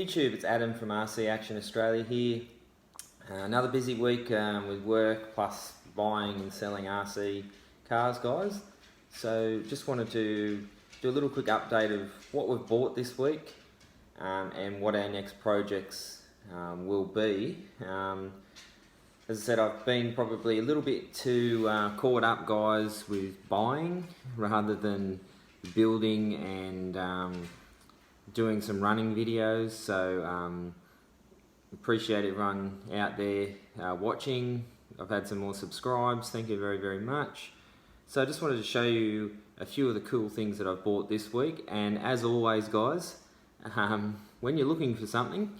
YouTube, it's Adam from RC Action Australia here. Another busy week with work plus buying and selling RC cars, guys. So just wanted to do a little quick update of what we've bought this week and what our next projects will be. As I said, I've been probably a little bit too caught up, guys, with buying rather than building and doing some running videos. So appreciate everyone out there watching. I've had some more subscribes, thank you very, very much. So I just wanted to show you a few of the cool things that I've bought this week. And as always, guys, when you're looking for something,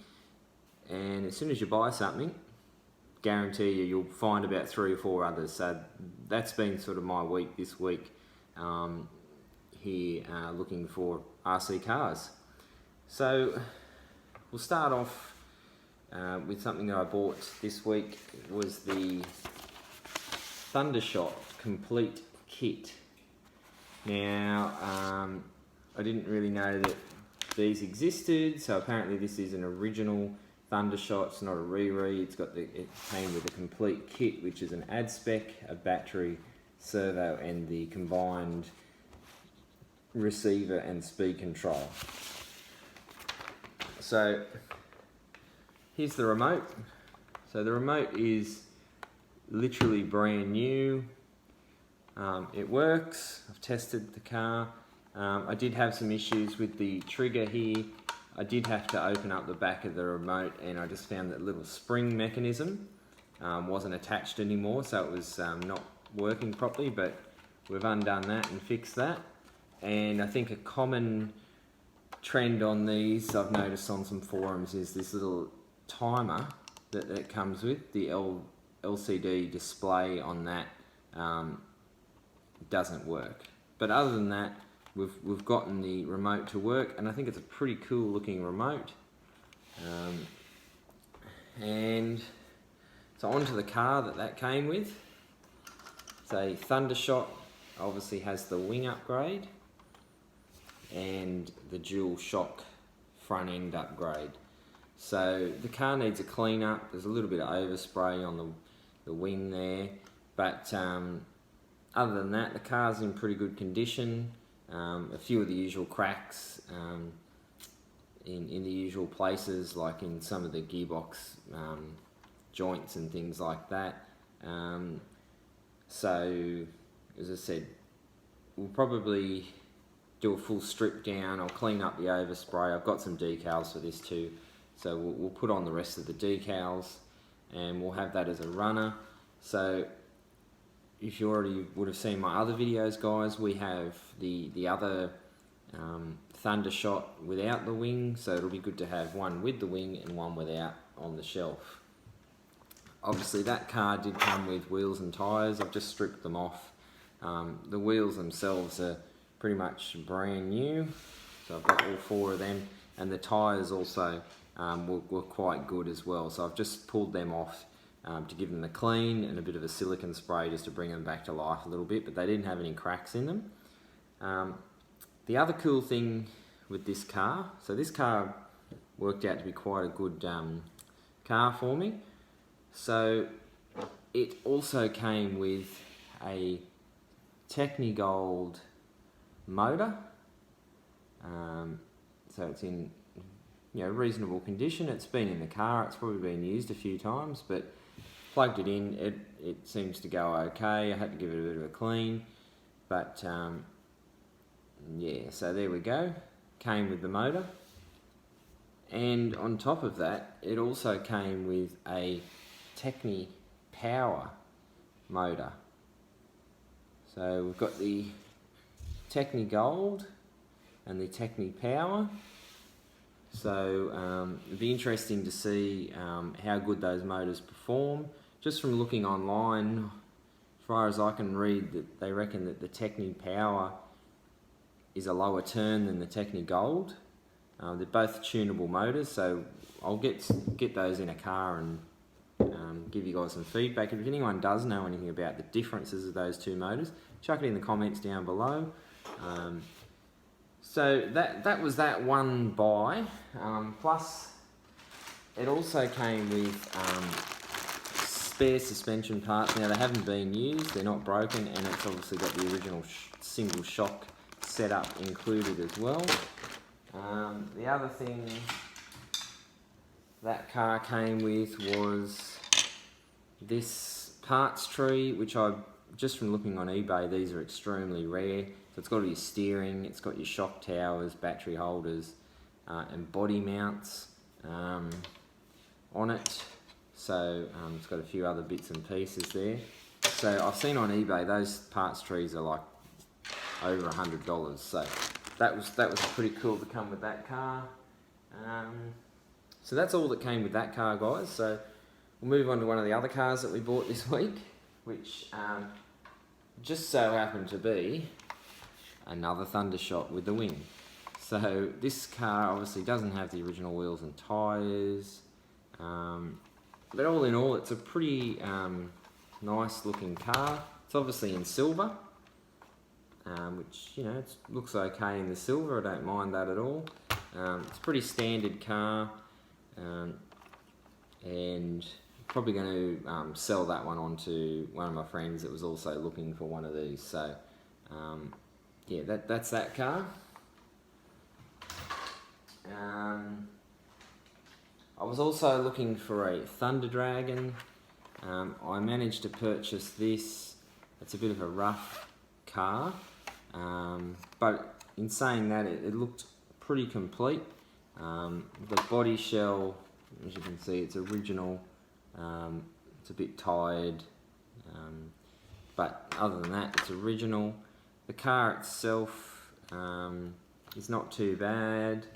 and as soon as you buy something, guarantee you'll find about 3 or 4 others. So that's been sort of my week this week here looking for RC cars. So we'll start off with something that I bought this week. It was the Thundershot complete kit. Now I didn't really know that these existed, so apparently this is an original Thundershot. It's not a re-re. It came with a complete kit, which is an ad spec, a battery, servo, and the combined receiver and speed control. So here's the remote. So the remote is literally brand new. It works. I've tested the car. I did have some issues with the trigger here. I did have to open up the back of the remote, and I just found that little spring mechanism wasn't attached anymore, so it was not working properly, but we've undone that and fixed that. And I think a common trend on these, I've noticed on some forums, is this little timer that comes with the LCD display on that doesn't work. But other than that, we've gotten the remote to work, and I think it's a pretty cool looking remote. And so onto the car that came with. So Thundershot obviously has the wing upgrade and the dual shock front end upgrade. So the car needs a clean up. There's a little bit of overspray on the wing there, but other than that, the car's in pretty good condition. A few of the usual cracks in the usual places, like in some of the gearbox joints and things like that. So as I said, we'll probably do a full strip down. I'll clean up the overspray. I've got some decals for this too, so we'll put on the rest of the decals and we'll have that as a runner. So if you already would have seen my other videos, guys, we have the other Thundershot without the wing, so it'll be good to have one with the wing and one without on the shelf. Obviously that car did come with wheels and tyres. I've just stripped them off. The wheels themselves are pretty much brand new, so I've got all 4 of them, and the tyres also were quite good as well, so I've just pulled them off to give them the clean and a bit of a silicone spray just to bring them back to life a little bit, but they didn't have any cracks in them. The other cool thing with this car, so this car worked out to be quite a good car for me. So it also came with a Technigold motor, so it's in reasonable condition. It's been in the car, it's probably been used a few times, but plugged it in, it seems to go okay. I had to give it a bit of a clean, but yeah, so there we go. Came with the motor, and on top of that, it also came with a Technipower motor. So we've got the Technigold and the Technipower. So it'd be interesting to see how good those motors perform. Just from looking online, as far as I can read, that they reckon that the Technipower is a lower turn than the Technigold. They're both tunable motors, so I'll get those in a car and give you guys some feedback. If anyone does know anything about the differences of those 2 motors, chuck it in the comments down below. So that was that one buy, plus it also came with spare suspension parts. Now they haven't been used, they're not broken, and it's obviously got the original single shock setup included as well. The other thing that car came with was this parts tree, which just from looking on eBay, these are extremely rare. So it's got your steering, it's got your shock towers, battery holders, and body mounts on it. So it's got a few other bits and pieces there. So I've seen on eBay those parts trees are like over $100. So that was pretty cool to come with that car. So that's all that came with that car, guys. So we'll move on to one of the other cars that we bought this week, which just so happened to be another Thundershot with the wing. So this car obviously doesn't have the original wheels and tyres, but all in all it's a pretty nice looking car. It's obviously in silver, which, you know, it looks okay in the silver, I don't mind that at all. It's a pretty standard car, and probably going to sell that one on to one of my friends that was also looking for one of these. So yeah, that's that car. I was also looking for a Thunder Dragon. I managed to purchase this. It's a bit of a rough car, but in saying that, it looked pretty complete. The body shell, as you can see, it's original. It's a bit tired, but other than that, it's original. The car itself is not too bad.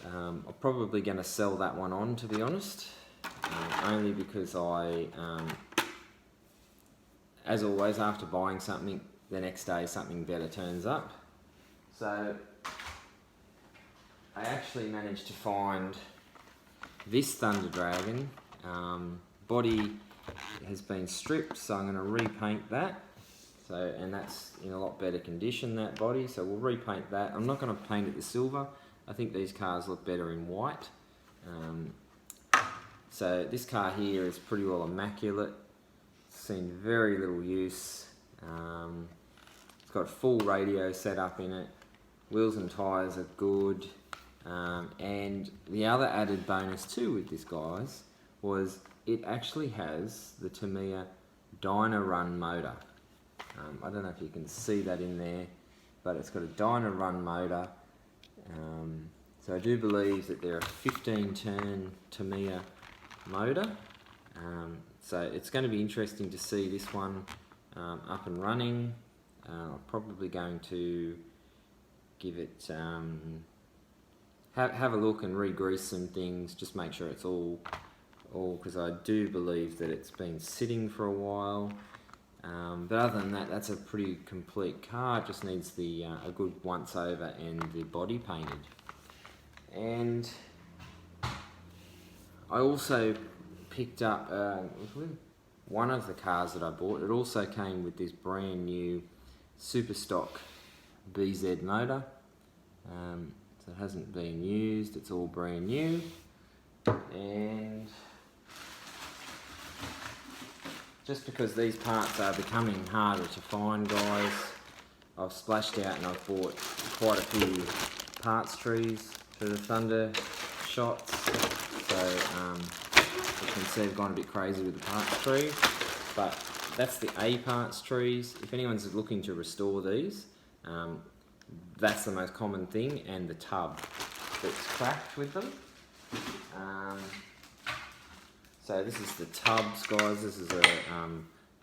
I'm probably going to sell that one on, to be honest, only because as always, after buying something, the next day something better turns up. So I actually managed to find this Thunder Dragon. Body has been stripped, so I'm going to repaint that. So, and that's in a lot better condition, that body, so we'll repaint that. I'm not going to paint it the silver. I think these cars look better in white. So this car here is pretty well immaculate. It's seen very little use. It's got a full radio set up in it. Wheels and tyres are good. And the other added bonus too with this, guys, was it actually has the Tamiya Dyna Run motor. I don't know if you can see that in there, but it's got a Dyna Run motor. So I do believe that they're a 15-turn Tamiya motor. So it's going to be interesting to see this one up and running. I'm probably going to give it, have a look and re-grease some things, just make sure it's all, because I do believe that it's been sitting for a while. But other than that, that's a pretty complete car. It just needs the a good once over and the body painted. And I also picked up one of the cars that I bought. It also came with this brand new super stock BZ motor. So it hasn't been used, it's all brand new. And just because these parts are becoming harder to find, guys, I've splashed out and I've bought quite a few parts trees for the Thunder shots. So you can see I've gone a bit crazy with the parts tree, but that's the A parts trees. If anyone's looking to restore these, that's the most common thing, and the tub that's cracked with them. So this is the tubs, guys. This is a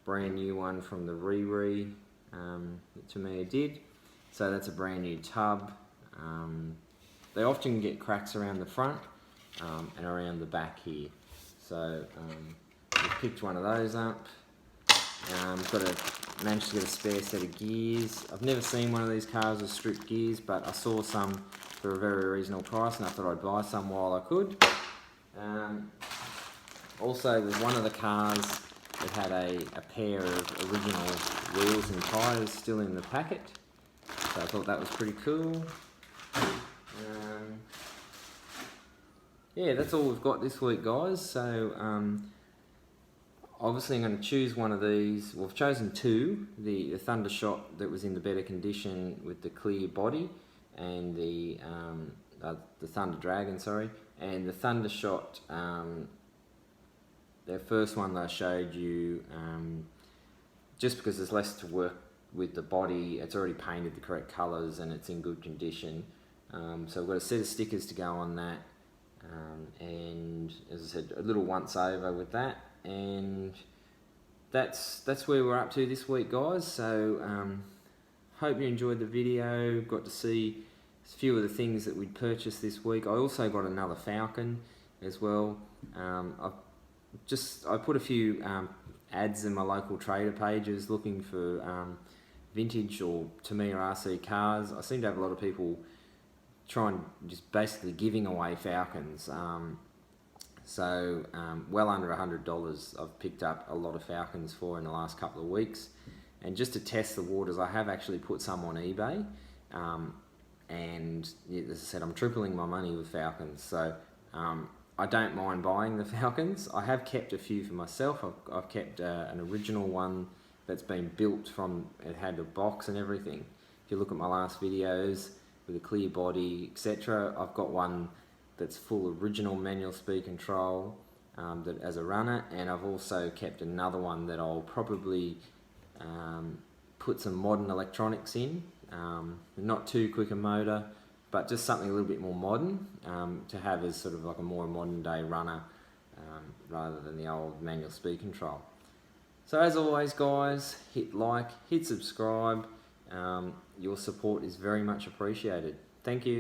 brand new one from the Riri that Tamiya did. So that's a brand new tub. They often get cracks around the front and around the back here. So we picked one of those up. Managed to get a spare set of gears. I've never seen one of these cars with stripped gears, but I saw some for a very reasonable price and I thought I'd buy some while I could. Also, with one of the cars, it had a pair of original wheels and tyres still in the packet, so I thought that was pretty cool. yeah, that's all we've got this week, guys. So obviously I'm going to choose one of these. Well, I've chosen two. The Thundershot that was in the better condition with the clear body, and the Thunder Dragon, sorry, and the Thundershot, the first one that I showed you, just because there's less to work with the body, it's already painted the correct colours and it's in good condition. So I've got a set of stickers to go on that, and as I said, a little once over with that, and that's where we're up to this week, guys. So hope you enjoyed the video, got to see a few of the things that we'd purchased this week. I also got another Falcon as well. I put a few ads in my local trader pages looking for vintage or Tamiya RC cars. I seem to have a lot of people trying just basically giving away Falcons. Well under $100 I've picked up a lot of Falcons for in the last couple of weeks. And just to test the waters, I have actually put some on eBay. And as I said, I'm tripling my money with Falcons. So I don't mind buying the Falcons. I have kept a few for myself. I've kept an original one that's been built from, it had a box and everything. If you look at my last videos with a clear body, etc., I've got one that's full original manual speed control that as a runner, and I've also kept another one that I'll probably put some modern electronics in. Not too quick a motor, but just something a little bit more modern to have as sort of like a more modern day runner rather than the old manual speed control. So as always, guys, hit like, hit subscribe. Your support is very much appreciated. Thank you.